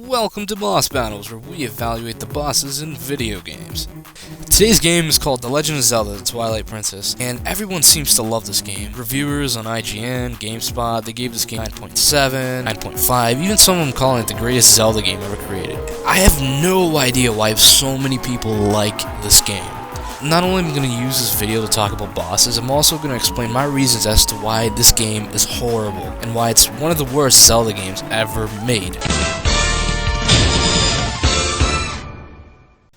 Welcome to Boss Battles, where we evaluate the bosses in video games. Today's game is called The Legend of Zelda, the Twilight Princess, and everyone seems to love this game. Reviewers on IGN, GameSpot, they gave this game 9.7, 9.5, even some of them calling it the greatest Zelda game ever created. I have no idea why so many people like this game. Not only am I going to use this video to talk about bosses, I'm also going to explain my reasons as to why this game is horrible, and why it's one of the worst Zelda games ever made.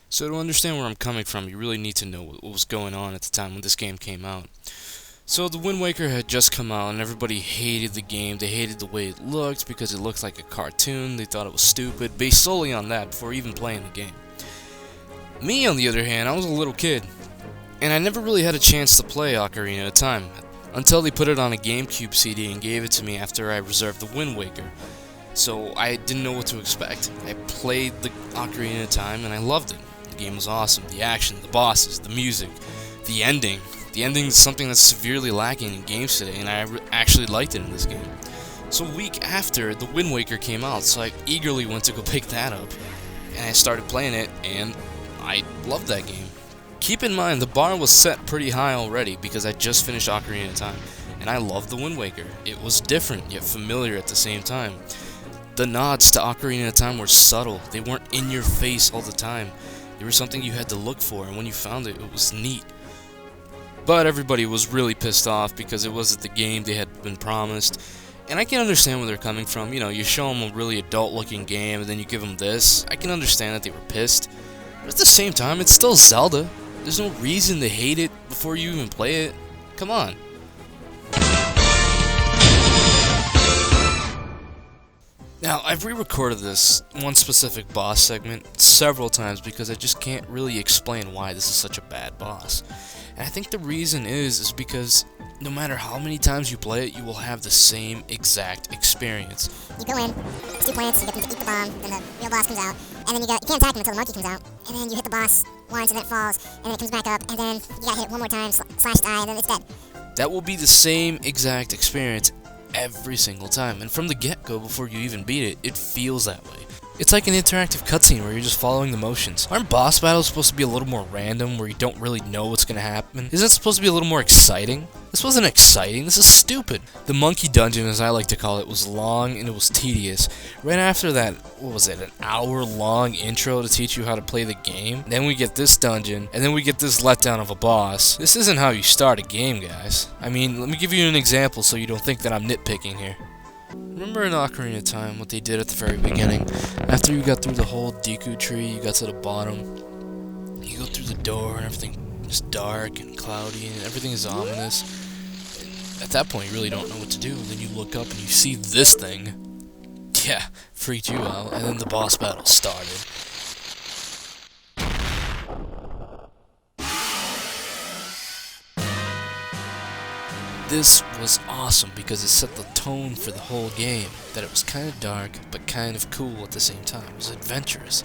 So to understand where I'm coming from, you really need to know what was going on at the time when this game came out. So the Wind Waker had just come out and everybody hated the game. They hated the way it looked because it looked like a cartoon. They thought it was stupid, based solely on that before even playing the game. Me, on the other hand, I was a little kid, and I never really had a chance to play Ocarina of Time until they put it on a GameCube CD and gave it to me after I reserved the Wind Waker. So I didn't know what to expect. I played the Ocarina of Time and I loved it. The game was awesome. The action, the bosses, the music, the ending. The ending is something that's severely lacking in games today, and I actually liked it in this game. So a week after, the Wind Waker came out, so I eagerly went to go pick that up, and I started playing it, and I loved that game. Keep in mind, the bar was set pretty high already because I just finished Ocarina of Time, and I loved the Wind Waker. It was different, yet familiar at the same time. The nods to Ocarina of Time were subtle. They weren't in your face all the time. They were something you had to look for, and when you found it, it was neat. But everybody was really pissed off because it wasn't the game they had been promised. And I can understand where they're coming from. You know, you show them a really adult-looking game, and then you give them this. I can understand that they were pissed. But at the same time, it's still Zelda. There's no reason to hate it before you even play it. Come on. Now, I've re-recorded this one specific boss segment several times because I just can't really explain why this is such a bad boss. And I think the reason is because no matter how many times you play it, you will have the same exact experience. You go in, there's 2 plants, you get them to eat the bomb, then the real boss comes out, and then you can't attack him until the monkey comes out, and then you hit the boss once and then it falls, and then it comes back up, and then you gotta hit it one more time, slash die, and then it's dead. That will be the same exact experience every single time, and from the get-go, before you even beat it, it feels that way. It's like an interactive cutscene where you're just following the motions. Aren't boss battles supposed to be a little more random, where you don't really know what's gonna happen? Isn't it supposed to be a little more exciting? This wasn't exciting, this is stupid. The monkey dungeon, as I like to call it, was long and it was tedious. Right after that, what was it, an hour-long intro to teach you how to play the game? Then we get this dungeon, and then we get this letdown of a boss. This isn't how you start a game, guys. I mean, let me give you an example so you don't think that I'm nitpicking here. Remember in Ocarina of Time what they did at the very beginning? After you got through the whole Deku tree, you got to the bottom, you go through the door and everything is dark and cloudy and everything is ominous. At that point you really don't know what to do, and then you look up and you see this thing. Yeah, freaked you out, and then the boss battle started. This was awesome because it set the tone for the whole game, that it was kind of dark, but kind of cool at the same time. It was adventurous,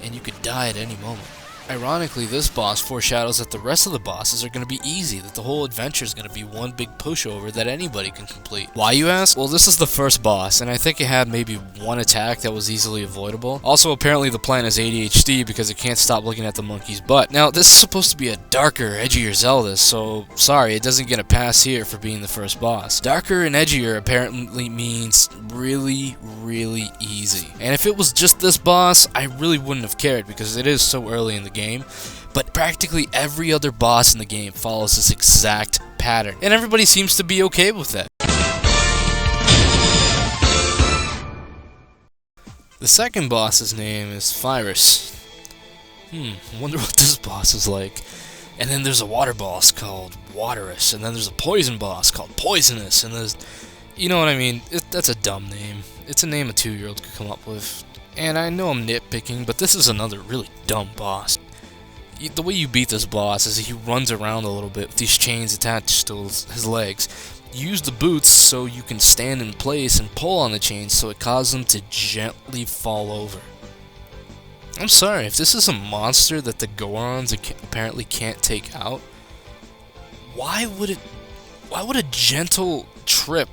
and you could die at any moment. Ironically, this boss foreshadows that the rest of the bosses are going to be easy, that the whole adventure is going to be one big pushover that anybody can complete. Why, you ask? Well, this is the first boss, and I think it had maybe one attack that was easily avoidable. Also, apparently the plant has ADHD because it can't stop looking at the monkey's butt. Now, this is supposed to be a darker, edgier Zelda, so sorry, it doesn't get a pass here for being the first boss. Darker and edgier apparently means really, really easy. And if it was just this boss, I really wouldn't have cared because it is so early in the game. But practically every other boss in the game follows this exact pattern, and everybody seems to be okay with that. The second boss's name is Fyrus. Wonder what this boss is like. And then there's a water boss called Waterous, and then there's a poison boss called Poisonous, and there's... You know what I mean? That's a dumb name. It's a name a 2-year-old could come up with. And I know I'm nitpicking, but this is another really dumb boss. The way you beat this boss is he runs around a little bit with these chains attached to his legs. You use the boots so you can stand in place and pull on the chains so it causes him to gently fall over. I'm sorry, if this is a monster that the Gorons apparently can't take out, why would a gentle trip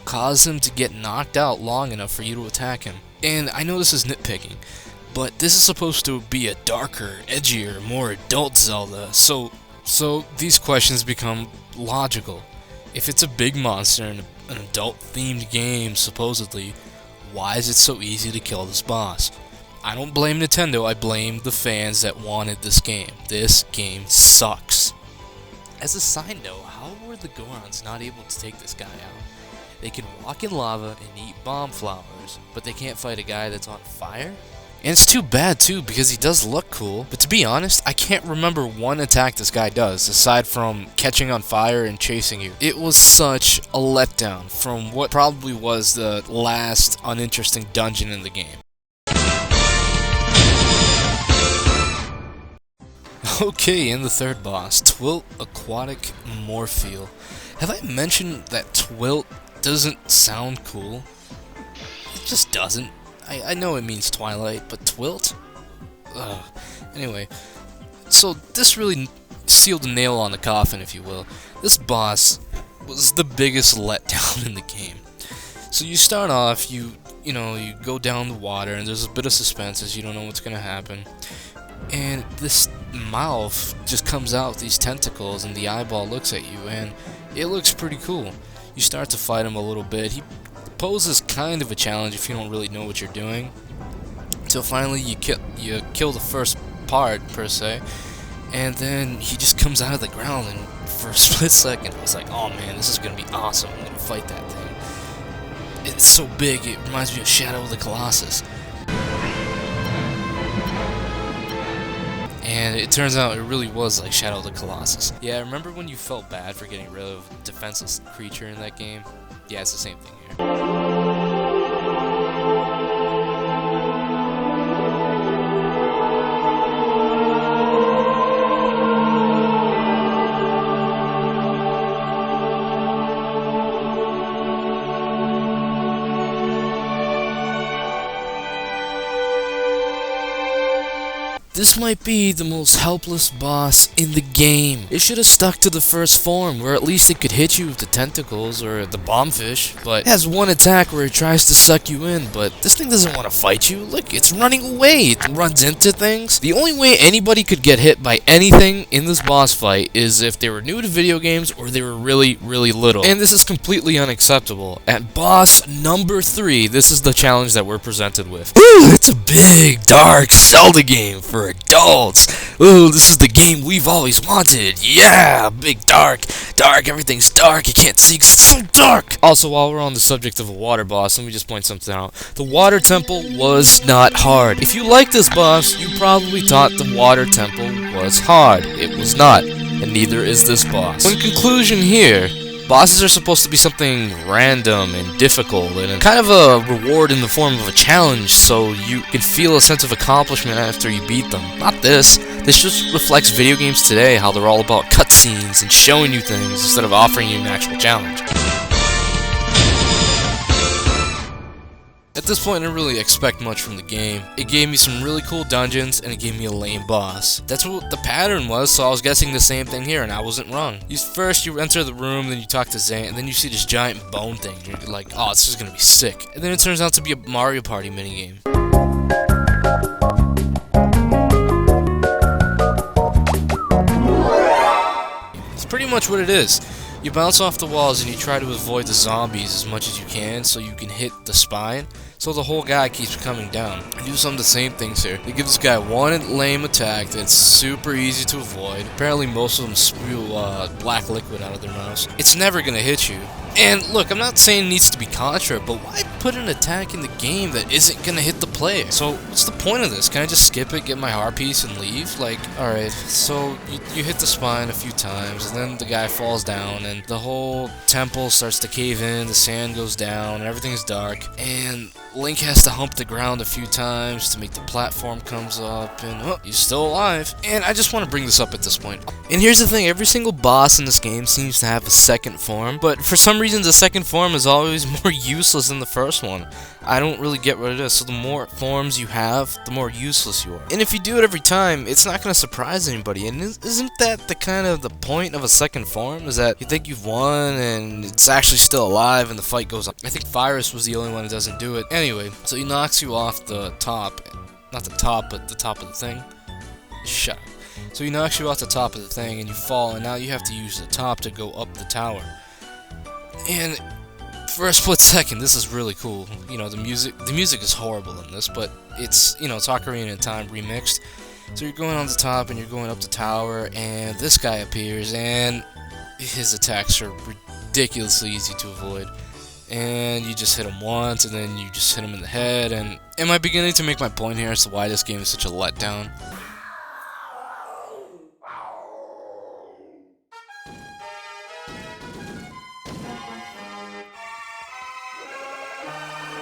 cause him to get knocked out long enough for you to attack him? And I know this is nitpicking, but this is supposed to be a darker, edgier, more adult Zelda, so these questions become logical. If it's a big monster in an adult-themed game, supposedly, why is it so easy to kill this boss? I don't blame Nintendo, I blame the fans that wanted this game. This game sucks. As a side note, how were the Gorons not able to take this guy out? They can walk in lava and eat bomb flowers, but they can't fight a guy that's on fire? And it's too bad too, because he does look cool, but to be honest, I can't remember one attack this guy does, aside from catching on fire and chasing you. It was such a letdown from what probably was the last uninteresting dungeon in the game. Okay, and the third boss, Twilt Aquatic Morphle. Have I mentioned that Twilt doesn't sound cool? It just doesn't. I know it means Twilight, but Twilt? Ugh. Anyway, so this really sealed the nail on the coffin, if you will. This boss was the biggest letdown in the game. So you start off, you go down the water, and there's a bit of suspense as you don't know what's gonna happen. And this mouth just comes out with these tentacles, and the eyeball looks at you, and it looks pretty cool. You start to fight him a little bit. He poses kind of a challenge if you don't really know what you're doing. Until finally you kill the first part, per se, and then he just comes out of the ground, and for a split second I was like, oh man, this is gonna be awesome, I'm gonna fight that thing. It's so big, it reminds me of Shadow of the Colossus. And it turns out it really was like Shadow of the Colossus. Yeah, remember when you felt bad for getting rid of a defenseless creature in that game? Yeah, it's the same thing here. This might be the most helpless boss in the game. It should have stuck to the first form, where at least it could hit you with the tentacles or the bombfish, but it has one attack where it tries to suck you in, but this thing doesn't want to fight you. Look, it's running away. It runs into things. The only way anybody could get hit by anything in this boss fight is if they were new to video games or they were really, really little. And this is completely unacceptable. At boss number 3, this is the challenge that we're presented with. Ooh, it's a big, dark Zelda game for adults. Ooh, this is the game we've always wanted. Yeah, big dark, everything's dark, you can't see 'cause it's so dark. Also, while we're on the subject of a water boss, let me just point something out. The water temple was not hard. If you like this boss, you probably thought the water temple was hard. It was not, and neither is this boss. In conclusion here, bosses are supposed to be something random and difficult, and kind of a reward in the form of a challenge, so you can feel a sense of accomplishment after you beat them. Not this. This just reflects video games today, how they're all about cutscenes and showing you things instead of offering you an actual challenge. At this point, I didn't really expect much from the game. It gave me some really cool dungeons, and it gave me a lame boss. That's what the pattern was, so I was guessing the same thing here, and I wasn't wrong. First, you enter the room, then you talk to Zane, and then you see this giant bone thing. You're like, oh, this is gonna be sick. And then it turns out to be a Mario Party minigame. It's pretty much what it is. You bounce off the walls and you try to avoid the zombies as much as you can so you can hit the spine, so the whole guy keeps coming down. I do some of the same things here. They give this guy one lame attack that's super easy to avoid. Apparently most of them spew black liquid out of their mouths. It's never gonna hit you. And look, I'm not saying it needs to be Contra, but why put an attack in the game that isn't gonna hit the player? So what's the point of this? Can I just skip it, get my heart piece, and leave? Like, alright, so you hit the spine a few times, and then the guy falls down, and the whole temple starts to cave in, the sand goes down, and everything's dark, and Link has to hump the ground a few times to make the platform comes up, and oh, he's still alive. And I just want to bring this up at this point. And here's the thing, every single boss in this game seems to have a second form, but for some reason the second form is always more useless than the first one. I don't really get what it is, so the more forms you have, the more useless you are. And if you do it every time, it's not going to surprise anybody, and isn't that the kind of the point of a second form, is that you think you've won, and it's actually still alive, and the fight goes on. I think Virus was the only one that doesn't do it, and Anyway, so he knocks you off the top. Not the top, but the top of the thing. Shut up. So he knocks you off the top of the thing, and you fall, and now you have to use the top to go up the tower. And for a split second, this is really cool. You know, the music is horrible in this, but it's, you know, it's Ocarina of Time remixed. So you're going on the top, and you're going up the tower, and this guy appears, and his attacks are ridiculously easy to avoid. And you just hit him once, and then you just hit him in the head, and am I beginning to make my point here as to why this game is such a letdown?